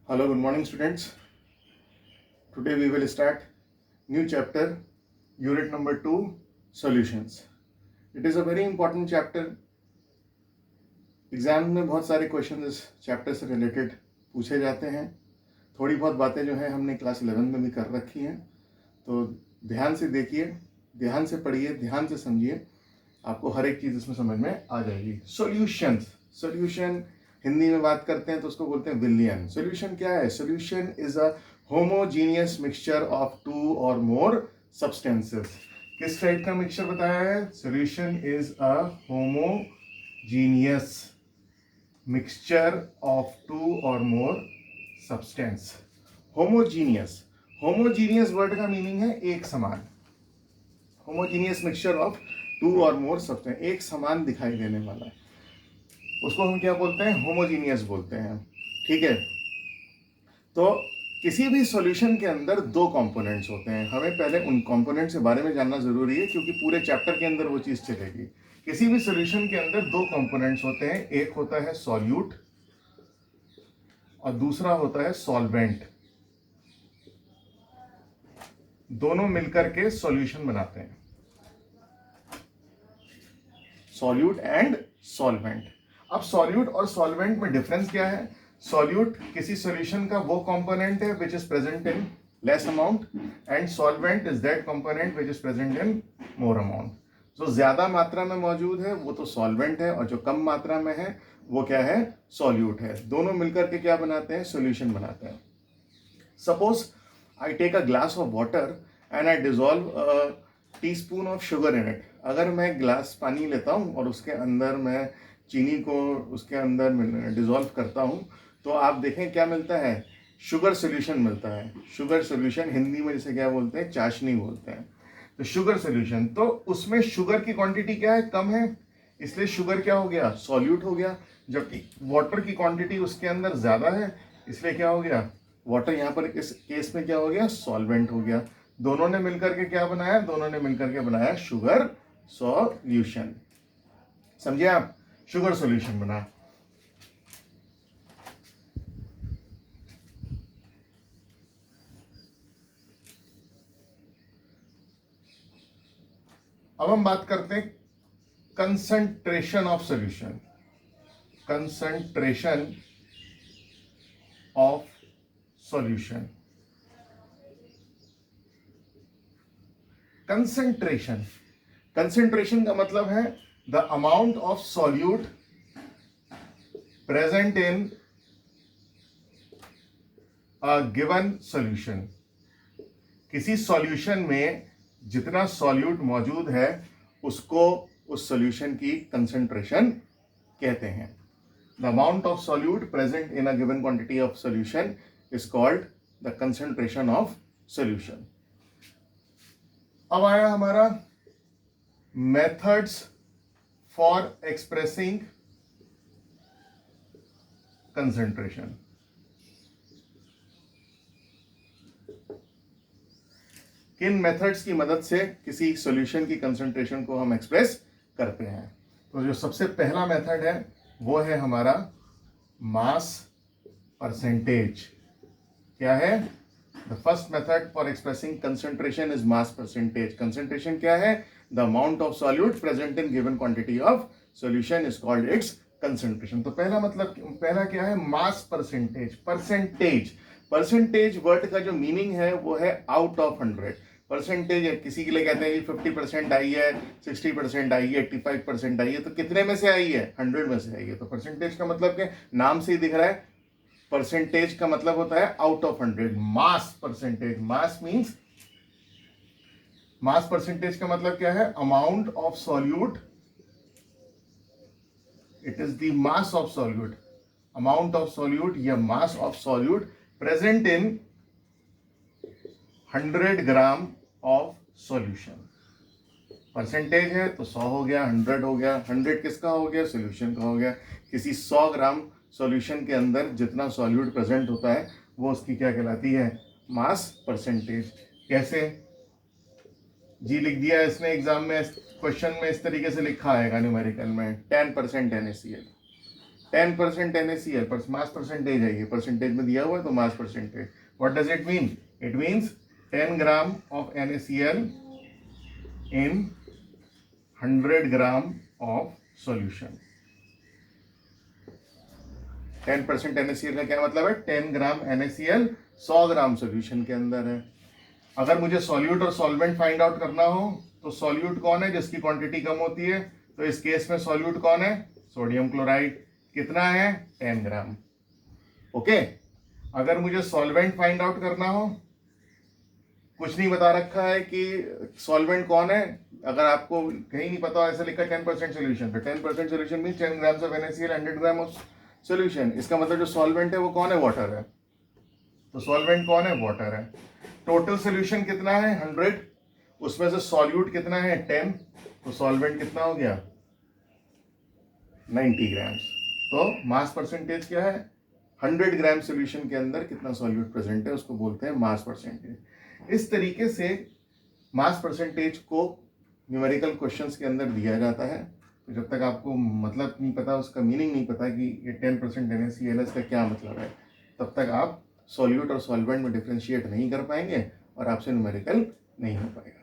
Hello, good morning, students. Today we will start new chapter, unit number 2, solutions. It is a very important chapter. Exam में बहुत सारे question इस chapter से related पूछे जाते हैं. थोड़ी बहुत बातें जो है हमने क्लास 11 में भी कर रखी हैं, तो ध्यान से देखिए, ध्यान से पढ़िए, ध्यान से समझिए, आपको हर एक चीज़ इसमें समझ में आ जाएगी. सोल्यूशन हिंदी में बात करते हैं तो उसको बोलते हैं विलयन. सोल्यूशन क्या है? Solution is a homogeneous mixture of 2 और मोर सब्सटेंसेस. किस टाइप का मिक्सचर बताया है? Solution is a homogeneous mixture of 2 और मोर सब्सटेंस. होमोजीनियस वर्ड का मीनिंग है एक समान. होमोजीनियस मिक्सचर ऑफ 2 और मोर सब्सटेंस, एक समान दिखाई देने वाला, उसको हम क्या बोलते हैं? होमोजीनियस बोलते हैं. ठीक है, तो किसी भी सॉल्यूशन के अंदर 2 कंपोनेंट्स होते हैं. हमें पहले उन कंपोनेंट्स के बारे में जानना जरूरी है, क्योंकि पूरे चैप्टर के अंदर वो चीज चलेगी. किसी भी सॉल्यूशन के अंदर 2 कंपोनेंट्स होते हैं. एक होता है सॉल्यूट और दूसरा होता है सॉल्वेंट. दोनों मिलकर के सॉल्यूशन बनाते हैं. Solute and solvent. अब सॉल्यूट और सॉल्वेंट में डिफरेंस क्या है? सॉल्यूट किसी सॉल्यूशन का वो कंपोनेंट है which is present in less amount, and solvent is that component which is present in more amount. जो ज्यादा मात्रा में मौजूद है वो तो सॉल्वेंट है, और जो कम मात्रा में है वो क्या है? सॉल्यूट है. दोनों मिलकर के क्या बनाते हैं? सॉल्यूशन बनाते हैं. Suppose I take a glass of water and I dissolve teaspoon of sugar in it. अगर मैं ग्लास पानी लेता हूं और उसके अंदर मैं चीनी को उसके अंदर डिजोल्व करता हूं, तो आप देखें क्या मिलता है? शुगर सोल्यूशन मिलता है. शुगर सोल्यूशन हिंदी में जिसे क्या बोलते हैं? चाशनी बोलते हैं. तो शुगर सोल्यूशन, तो उसमें शुगर की क्वांटिटी क्या है? कम है, इसलिए शुगर क्या हो गया? सॉल्यूट हो गया. जबकि वाटर की क्वांटिटी उसके अंदर ज्यादा है, इसलिए क्या हो गया? वाटर यहाँ पर इस केस में क्या हो गया? सॉल्वेंट हो गया. दोनों ने मिलकर के क्या बनाया? दोनों ने मिलकर के बनाया शुगर सॉल्यूशन. समझे आप? शुगर सॉल्यूशन बना. अब हम बात करते हैं concentration of solution. Concentration of solution. Concentration, concentration का मतलब है the amount of solute present in a given solution. किसी सॉल्यूशन में जितना सॉल्यूट मौजूद है उसको उस सॉल्यूशन की कंसंट्रेशन कहते हैं. The amount of solute present in a given quantity of solution is called the concentration of solution. अब आया हमारा मेथड्स फॉर एक्सप्रेसिंग कंसंट्रेशन. किन मेथड्स की मदद से किसी सॉल्यूशन की कंसंट्रेशन को हम एक्सप्रेस करते हैं? तो जो सबसे पहला मेथड है वो है हमारा मास परसेंटेज. क्या है? The first method for expressing concentration is mass percentage. Concentration क्या है? The amount of solute present in given quantity of solution is called its concentration. तो पहला क्या है? Mass percentage. परसेंटेज वर्ड का जो मीनिंग है वो है आउट ऑफ 100. परसेंटेज किसी के लिए कहते हैं 50% आई है, 60% आई है, 85% आई है, तो कितने में से आई है? 100 में से आई है. तो परसेंटेज का मतलब क्या? नाम से ही दिख रहा है, परसेंटेज का मतलब होता है out of 100. Mass percentage, mass percentage का मतलब क्या है? Amount of solute. It is the mass of solute, amount of solute या mass of solute present in 100 gram of solution. Percentage है तो 100 हो गया, 100 हो गया. 100 किसका हो गया? सॉल्यूशन का हो गया. किसी 100 ग्राम सॉल्यूशन के अंदर जितना सॉल्यूट प्रेजेंट होता है वो उसकी क्या कहलाती है? Mass percentage. कैसे? जी लिख दिया इसने एग्जाम में, क्वेश्चन में इस तरीके से लिखा आएगा न्यूमेरिकल में 10% NaCl. 10% NaCl, पर मास परसेंटेज है, ये परसेंटेज में दिया हुआ है तो mass percentage. What does it mean? It means 10 gram of NaCl in 100 gram of solution. 10% NaCl का क्या मतलब है? 10 ग्राम NaCl 100 ग्राम सॉल्यूशन के अंदर है. अगर मुझे सॉल्यूट और सॉल्वेंट फाइंड आउट करना हो तो सॉल्यूट कौन है जिसकी क्वांटिटी कम होती है? तो इस केस में सॉल्यूट कौन है? Sodium chloride. कितना है? 10 ग्राम. ओके. अगर मुझे सॉल्वेंट फाइंड आउट करना हो, कुछ नहीं बता रखा है कि सॉल्वेंट कौन है, अगर आपको कहीं नहीं पता ऐसा लिखा 10% सोल्यूशन, तो 10% solution mean 10 grams of NaCl 100 gram of solution. इसका मतलब जो सॉल्वेंट है वो कौन है? वाटर है. तो सॉल्वेंट कौन है? वाटर है. टोटल सोल्यूशन कितना है? 100. उसमें से सॉल्यूट कितना है? 10. तो सॉल्वेंट कितना हो गया? 90 ग्राम्स. तो मास परसेंटेज क्या है? 100 ग्राम सोल्यूशन के अंदर कितना सॉल्यूट प्रेजेंट है उसको बोलते हैं मास परसेंटेज. इस तरीके से मास परसेंटेज को न्यूमेरिकल क्वेश्चंस के अंदर दिया जाता है. तो जब तक आपको मतलब नहीं पता, उसका मीनिंग नहीं पता कि ये 10% NaCl का क्या मतलब है, तब तक आप सॉल्यूट और सॉल्वेंट में डिफ्रेंशिएट नहीं कर पाएंगे और आपसे न्यूमेरिकल नहीं हो पाएगा.